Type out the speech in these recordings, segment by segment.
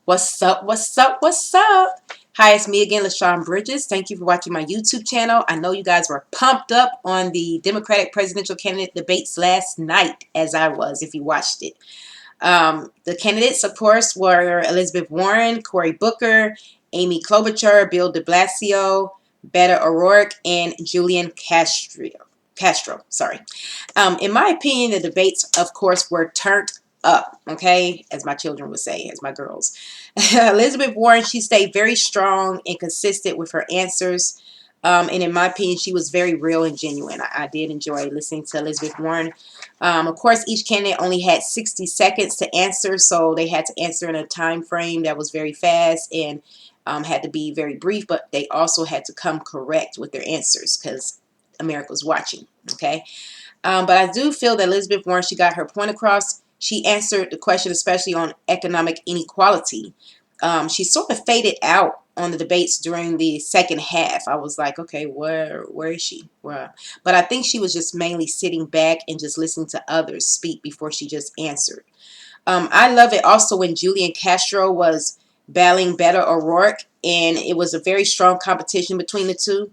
What's up? What's up? What's up? Hi, it's me again, LaShawn Bridges. Thank you for watching my YouTube channel. I know you guys were pumped up on the Democratic presidential candidate debates last night, as I was, if you watched it. The candidates, of course, were Elizabeth Warren, Cory Booker, Amy Klobuchar, Bill de Blasio, Beto O'Rourke, and Julian Castro, sorry. In my opinion, the debates, of course, were turned up, okay, as my children would say, as my girls. Elizabeth Warren, she stayed very strong and consistent with her answers. And in my opinion, she was very real and genuine. I did enjoy listening to Elizabeth Warren. Of course, each candidate only had 60 seconds to answer, so they had to answer in a time frame that was very fast and had to be very brief, but they also had to come correct with their answers because America was watching, okay? But I do feel that Elizabeth Warren, she got her point across. She answered the question, especially on economic inequality. She sort of faded out on the debates during the second half. I was like, okay, where is she? Where? But I think she was just mainly sitting back and just listening to others speak before she just answered. I love it also when Julian Castro was battling Beto O'Rourke, and it was a very strong competition between the two.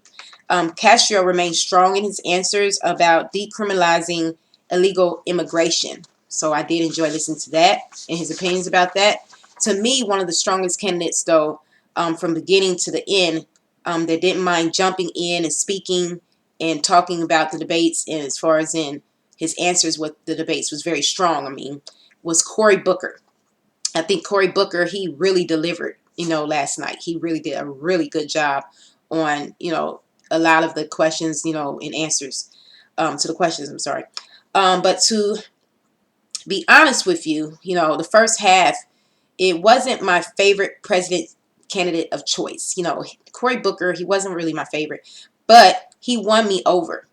Castro remained strong in his answers about decriminalizing illegal immigration. So I did enjoy listening to that and his opinions about that. To me, one of the strongest candidates, though, from beginning to the end, that didn't mind jumping in and speaking and talking about the debates, and as far as in his answers with the debates was very strong. I mean, was Cory Booker. I think Cory Booker, he really delivered, last night. He really did a really good job on, a lot of the questions, and answers to the questions, I'm sorry. But to be honest with you, the first half, it wasn't my favorite president candidate of choice. Cory Booker, he wasn't really my favorite, but he won me over,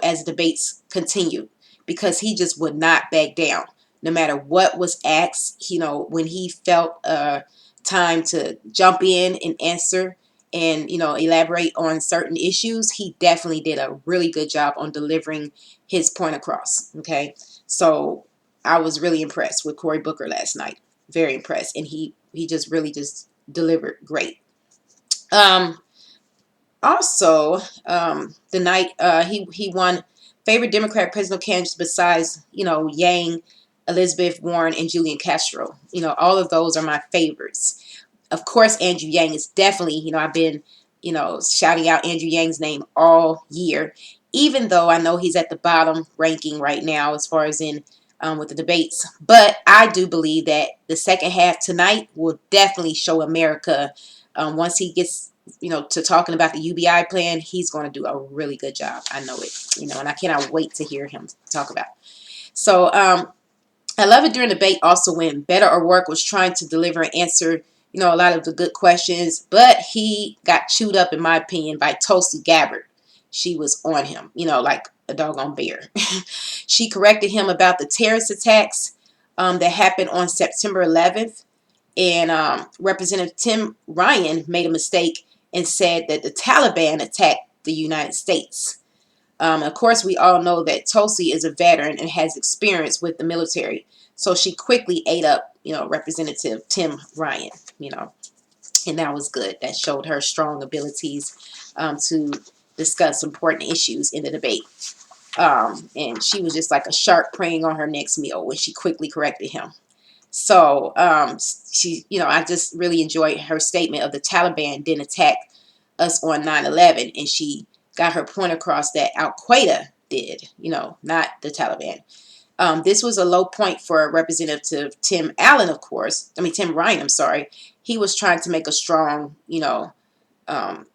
as debates continued because he just would not back down no matter what was asked. When he felt time to jump in and answer and, elaborate on certain issues, he definitely did a really good job on delivering his point across. Okay. So I was really impressed with Cory Booker last night. Very impressed. And he just really just delivered great. Um, Also, the night he won favorite Democratic presidential candidates besides, Yang, Elizabeth Warren, and Julian Castro. All of those are my favorites. Of course, Andrew Yang is definitely, I've been, shouting out Andrew Yang's name all year, even though I know he's at the bottom ranking right now as far as in with the debates. But I do believe that the second half tonight will definitely show America once he gets, to talking about the UBI plan, he's going to do a really good job. I know it, and I cannot wait to hear him talk about it. So I love it during the debate also when Beto O'Rourke was trying to deliver and answer, a lot of the good questions, but he got chewed up, in my opinion, by Tulsi Gabbard. She was on him, like a doggone bear. She corrected him about the terrorist attacks that happened on September 11th. And Representative Tim Ryan made a mistake and said that the Taliban attacked the United States. Of course, we all know that Tulsi is a veteran and has experience with the military. So she quickly ate up, Representative Tim Ryan, and that was good. That showed her strong abilities to discuss important issues in the debate. And she was just like a shark preying on her next meal when she quickly corrected him. So I just really enjoyed her statement of the Taliban didn't attack us on 9/11, and she got her point across that Al Qaeda did, not the Taliban. This was a low point for Representative Tim Allen, of course. I mean, Tim Ryan, I'm sorry. He was trying to make a strong, um,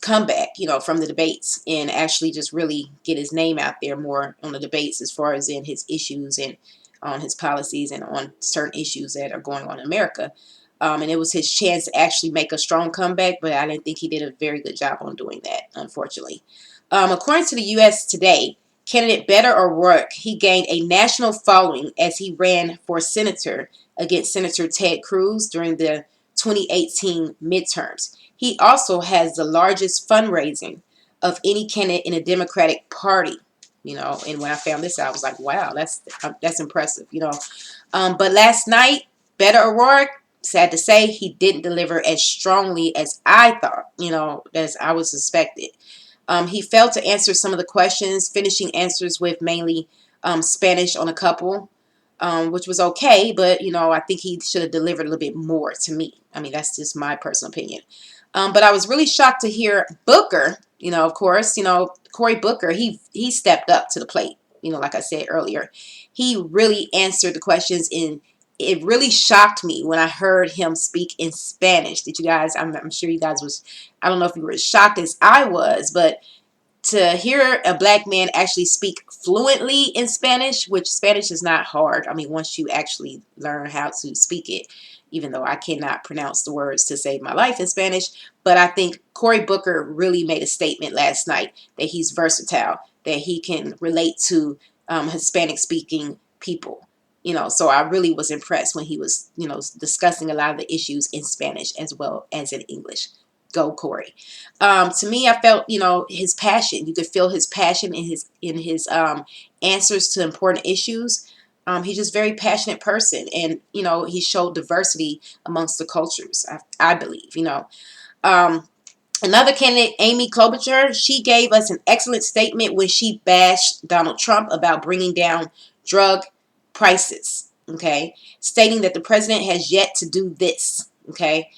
comeback, from the debates and actually just really get his name out there more on the debates as far as in his issues and on his policies and on certain issues that are going on in America. And it was his chance to actually make a strong comeback, but I didn't think he did a very good job on doing that, unfortunately. According to the U.S. Today, candidate Beto O'Rourke, he gained a national following as he ran for senator against Senator Ted Cruz during the 2018 midterms. He also has the largest fundraising of any candidate in the Democratic Party. And when I found this out, I was like, wow, that's impressive. But last night, Beto O'Rourke, sad to say, he didn't deliver as strongly as I thought, as I was suspected. He failed to answer some of the questions, finishing answers with mainly Spanish on a couple, which was okay, but, I think he should have delivered a little bit more to me. I mean, that's just my personal opinion. But I was really shocked to hear Booker, of course, Cory Booker, he stepped up to the plate, like I said earlier. He really answered the questions, and it really shocked me when I heard him speak in Spanish. Did you guys, I'm sure you guys was, I don't know if you were as shocked as I was, but to hear a black man actually speak fluently in Spanish, which Spanish is not hard. I mean, once you actually learn how to speak it, even though I cannot pronounce the words to save my life in Spanish. But I think Cory Booker really made a statement last night that he's versatile, that he can relate to Hispanic speaking people. So I really was impressed when he was, discussing a lot of the issues in Spanish as well as in English. Go Cory. To me, I felt, his passion. You could feel his passion in his answers to important issues. He's just a very passionate person, and he showed diversity amongst the cultures. I believe. Another candidate, Amy Klobuchar, she gave us an excellent statement when she bashed Donald Trump about bringing down drug prices. Okay, stating that the president has yet to do this. Okay,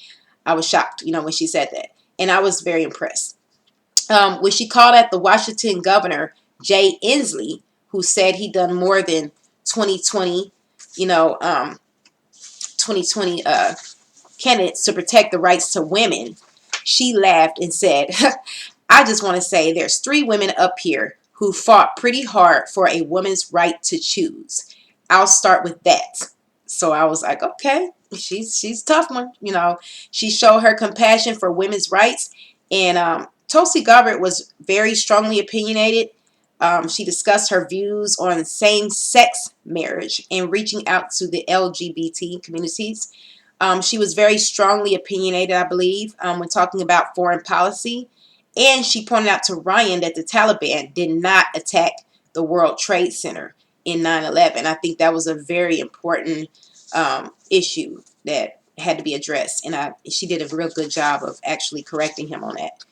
I was shocked, when she said that. And I was very impressed. When she called out the Washington governor, Jay Inslee, who said he done more than 2020, 2020 candidates to protect the rights to women, she laughed and said, I just want to say there's 3 women up here who fought pretty hard for a woman's right to choose. I'll start with that. So I was like, okay, she's a tough one. She showed her compassion for women's rights. And Tulsi Gabbard was very strongly opinionated. She discussed her views on same-sex marriage and reaching out to the LGBT communities. She was very strongly opinionated, I believe, when talking about foreign policy. And she pointed out to Ryan that the Taliban did not attack the World Trade Center in 9/11. I think that was a very important issue that had to be addressed. And she did a real good job of actually correcting him on that.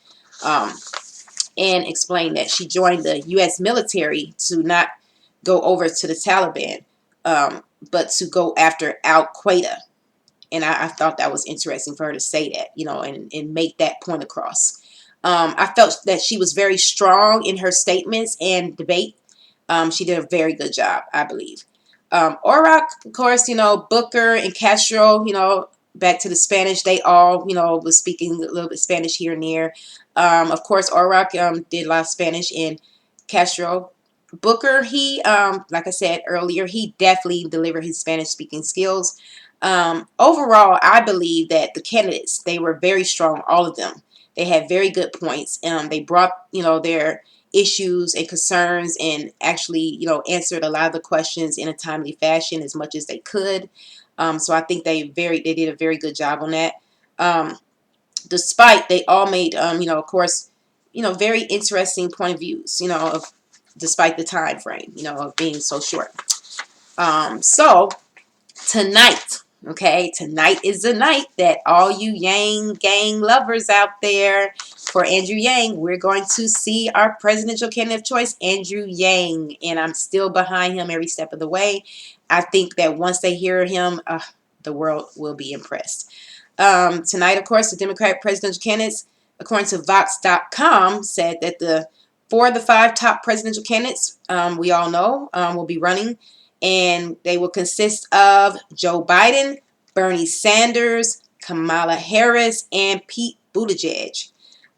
And explained that she joined the U.S. military to not go over to the Taliban, but to go after Al-Qaeda. And I thought that was interesting for her to say that, and make that point across. I felt that she was very strong in her statements and debate. She did a very good job, I believe. Orac, of course, Booker and Castro, back to the Spanish, they all, was speaking a little bit Spanish here and there. Of course, Orac did a lot of Spanish, and Castro. Booker, he, like I said earlier, he definitely delivered his Spanish speaking skills. Overall, I believe that the candidates, they were very strong, all of them. They had very good points. They brought, their issues and concerns and actually, answered a lot of the questions in a timely fashion as much as they could. So I think they did a very good job on that. Despite they all made, of course, very interesting point of views, despite the time frame, of being so short. So tonight, okay, tonight is the night that all you Yang gang lovers out there, for Andrew Yang, we're going to see our presidential candidate of choice, Andrew Yang, and I'm still behind him every step of the way. I think that once they hear him, the world will be impressed. Tonight, of course, the Democratic presidential candidates, according to Vox.com, said that 4 of the 5 top presidential candidates, we all know, will be running. And they will consist of Joe Biden, Bernie Sanders, Kamala Harris, and Pete Buttigieg.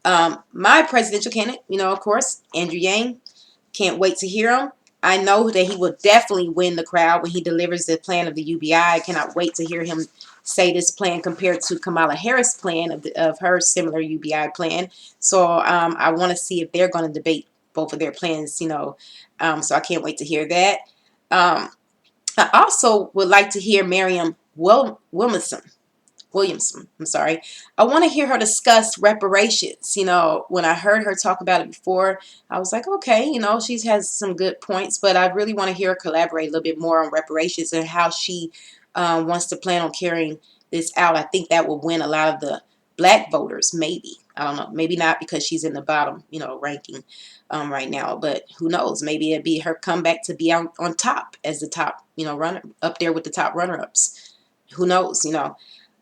My presidential candidate, of course, Andrew Yang. Can't wait to hear him. I know that he will definitely win the crowd when he delivers the plan of the UBI. I cannot wait to hear him say this plan compared to Kamala Harris' plan of her similar UBI plan. So I want to see if they're going to debate both of their plans, so I can't wait to hear that. I also would like to hear Miriam Williamson. I'm sorry. I want to hear her discuss reparations. When I heard her talk about it before, I was like, okay, she has some good points, but I really want to hear her collaborate a little bit more on reparations and how she wants to plan on carrying this out, I think that will win a lot of the black voters. Maybe, I don't know. Maybe not, because she's in the bottom, ranking right now. But who knows? Maybe it'd be her comeback to be on top as the top, runner up there with the top runner-ups. Who knows?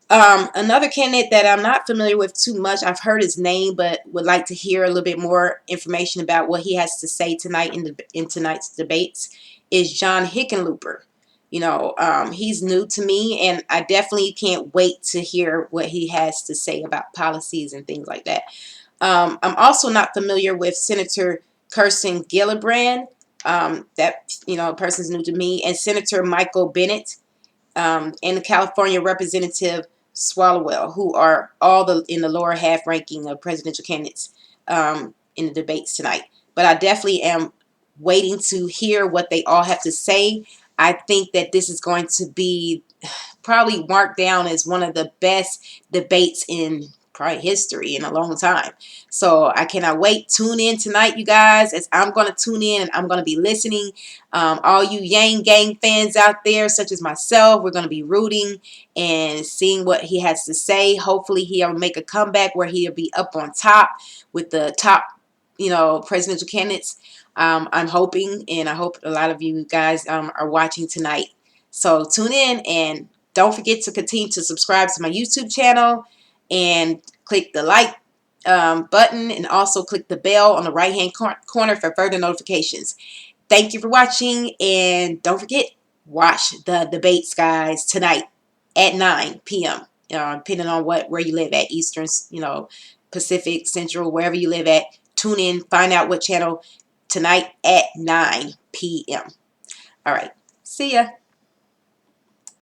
Another candidate that I'm not familiar with too much, I've heard his name, but would like to hear a little bit more information about what he has to say tonight in tonight's debates, is John Hickenlooper. He's new to me, and I definitely can't wait to hear what he has to say about policies and things like that. I'm also not familiar with Senator Kirsten Gillibrand. That person's new to me, and Senator Michael Bennet, and the California Representative Swalwell, who are all in the lower half ranking of presidential candidates in the debates tonight. But I definitely am waiting to hear what they all have to say. I think that this is going to be probably marked down as one of the best debates in probably history in a long time. So I cannot wait. Tune in tonight, you guys, as I'm going to tune in and I'm going to be listening. All you Yang Gang fans out there, such as myself, we're going to be rooting and seeing what he has to say. Hopefully he'll make a comeback where he'll be up on top with the top, presidential candidates. I'm hoping, and I hope a lot of you guys are watching tonight. So tune in, and don't forget to continue to subscribe to my YouTube channel and click the like button, and also click the bell on the right hand corner for further notifications. Thank you for watching, and don't forget, watch the debates, guys, tonight at 9 p.m. Depending on where you live at, Eastern, Pacific, Central, wherever you live at. Tune in, find out what channel tonight at 9 p.m. All right. See ya.